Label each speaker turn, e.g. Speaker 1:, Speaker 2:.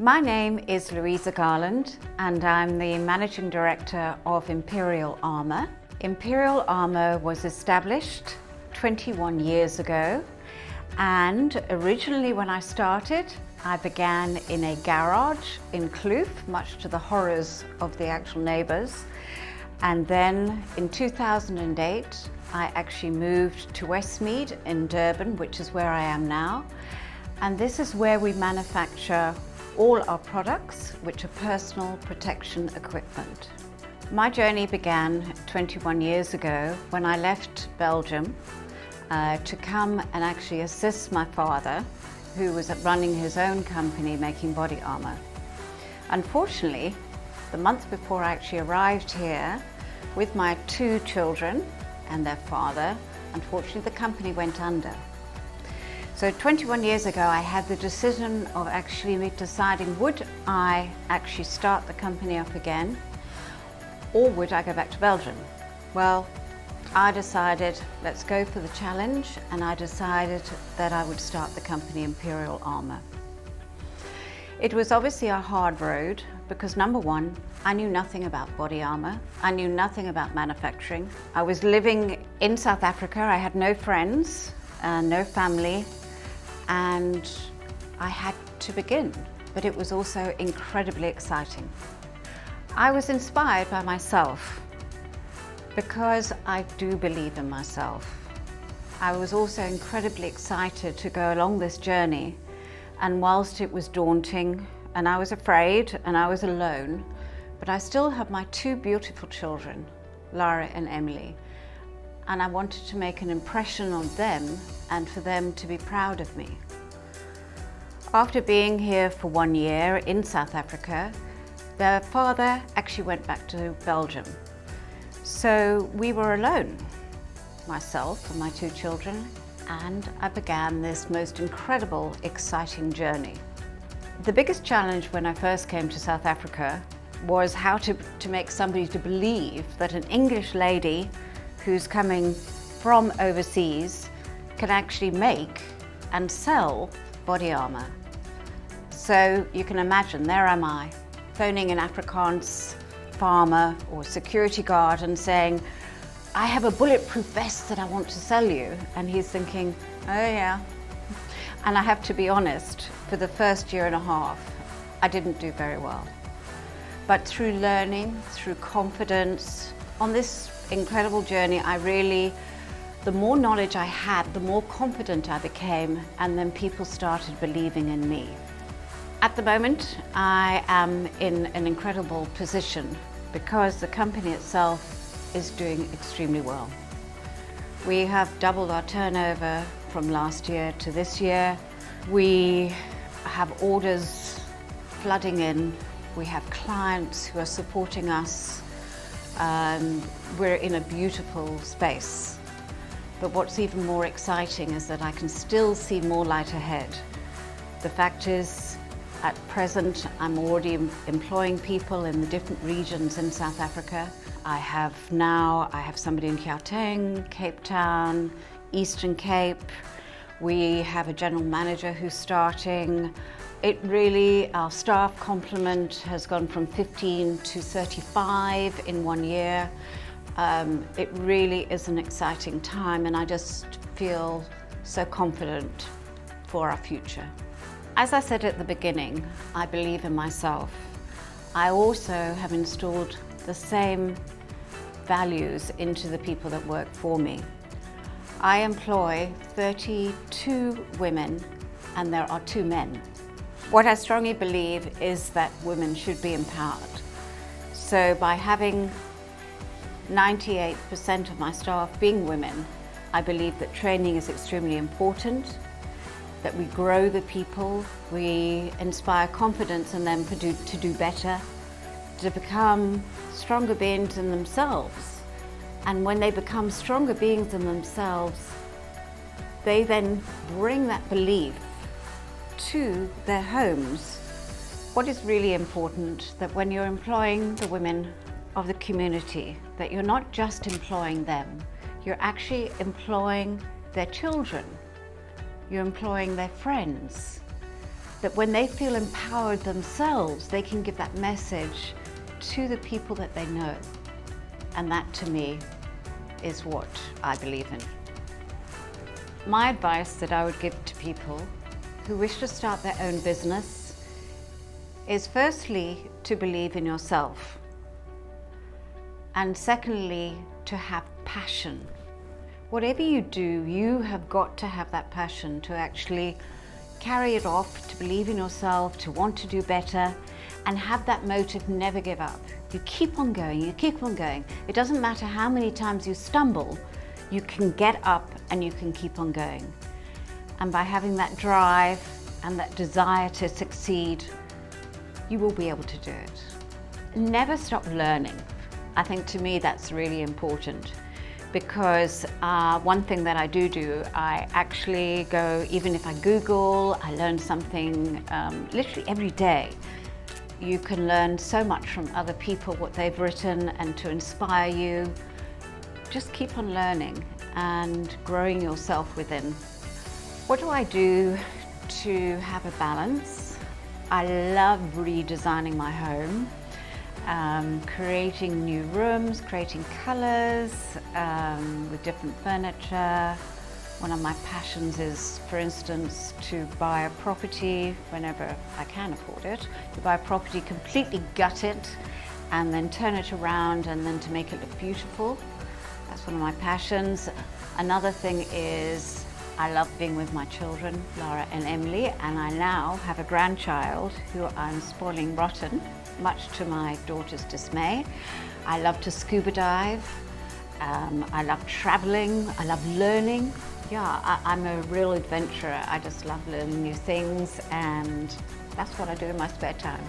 Speaker 1: My name is Louisa Garland and I'm the Managing Director of Imperial Armour. Imperial Armour was established 21 years ago, and originally when I started I began in a garage in Kloof, much to the horrors of the actual neighbours, and then in 2008 I actually moved to Westmead in Durban, which is where I am now, and this is where we manufacture all our products, which are personal protection equipment. My journey began 21 years ago when I left Belgium to come and actually assist my father, who was running his own company making body armour. Unfortunately, the month before I actually arrived here with my two children and their father, unfortunately the company went under. So 21 years ago I had the decision of actually deciding, would I actually start the company up again or would I go back to Belgium? Well, I decided let's go for the challenge, and I decided that I would start the company Imperial Armour. It was obviously a hard road because number one, I knew nothing about body armour. I knew nothing about manufacturing. I was living in South Africa. I had no friends, no family, and I had to begin, but it was also incredibly exciting. I was inspired by myself because I do believe in myself. I was also incredibly excited to go along this journey, and whilst it was daunting and I was afraid and I was alone, but I still have my two beautiful children, Lara and Emily, and I wanted to make an impression on them and for them to be proud of me. After being here for 1 year in South Africa, their father actually went back to Belgium. So we were alone, myself and my two children, and I began this most incredible, exciting journey. The biggest challenge when I first came to South Africa was how to make somebody to believe that an English lady who's coming from overseas can actually make and sell body armour. So you can imagine, there am I, phoning an Afrikaans farmer or security guard and saying, I have a bulletproof vest that I want to sell you. And he's thinking, oh yeah. And I have to be honest, for the first year and a half, I didn't do very well. But through learning, through confidence, on this incredible journey, the more knowledge I had, the more confident I became, and then people started believing in me. At the moment, I am in an incredible position because the company itself is doing extremely well. We have doubled our turnover from last year to this year. We have orders flooding in. We have clients who are supporting us. We're in a beautiful space. But what's even more exciting is that I can still see more light ahead. The fact is, at present, I'm already employing people in the different regions in South Africa. I have somebody in Gauteng, Cape Town, Eastern Cape. We have a general manager who's starting. Our staff complement has gone from 15 to 35 in 1 year. It really is an exciting time, and I just feel so confident for our future. As I said at the beginning, I believe in myself. I also have installed the same values into the people that work for me. I employ 32 women and there are 2 men. What I strongly believe is that women should be empowered. So by having 98% of my staff being women, I believe that training is extremely important, that we grow the people, we inspire confidence in them to do better, to become stronger beings in themselves. And when they become stronger beings in themselves, they then bring that belief to their homes. What is really important, that when you're employing the women of the community, that you're not just employing them, you're actually employing their children. You're employing their friends. that when they feel empowered themselves, they can give that message to the people that they know. And that, to me, is what I believe in. My advice that I would give to people who wish to start their own business is firstly to believe in yourself, and secondly to have passion. Whatever you do, you have got to have that passion to actually carry it off, to believe in yourself, to want to do better, and have that motive, never give up. You keep on going, you keep on going. It doesn't matter how many times you stumble, you can get up and you can keep on going. And by having that drive and that desire to succeed, you will be able to do it. Never stop learning. I think to me that's really important, because one thing that I do, I actually go, even if I Google, I learn something literally every day. You can learn so much from other people, what they've written, and to inspire you. Just keep on learning and growing yourself within. What do I do to have a balance? I love redesigning my home, creating new rooms, creating colors with different furniture. One of my passions is, for instance, to buy a property whenever I can afford it, to buy a property, completely gut it, and then turn it around and then to make it look beautiful. That's one of my passions. Another thing is I love being with my children, Laura and Emily, and I now have a grandchild who I'm spoiling rotten, much to my daughter's dismay. I love to scuba dive. I love traveling. I love learning. Yeah, I'm a real adventurer. I just love learning new things, and that's what I do in my spare time.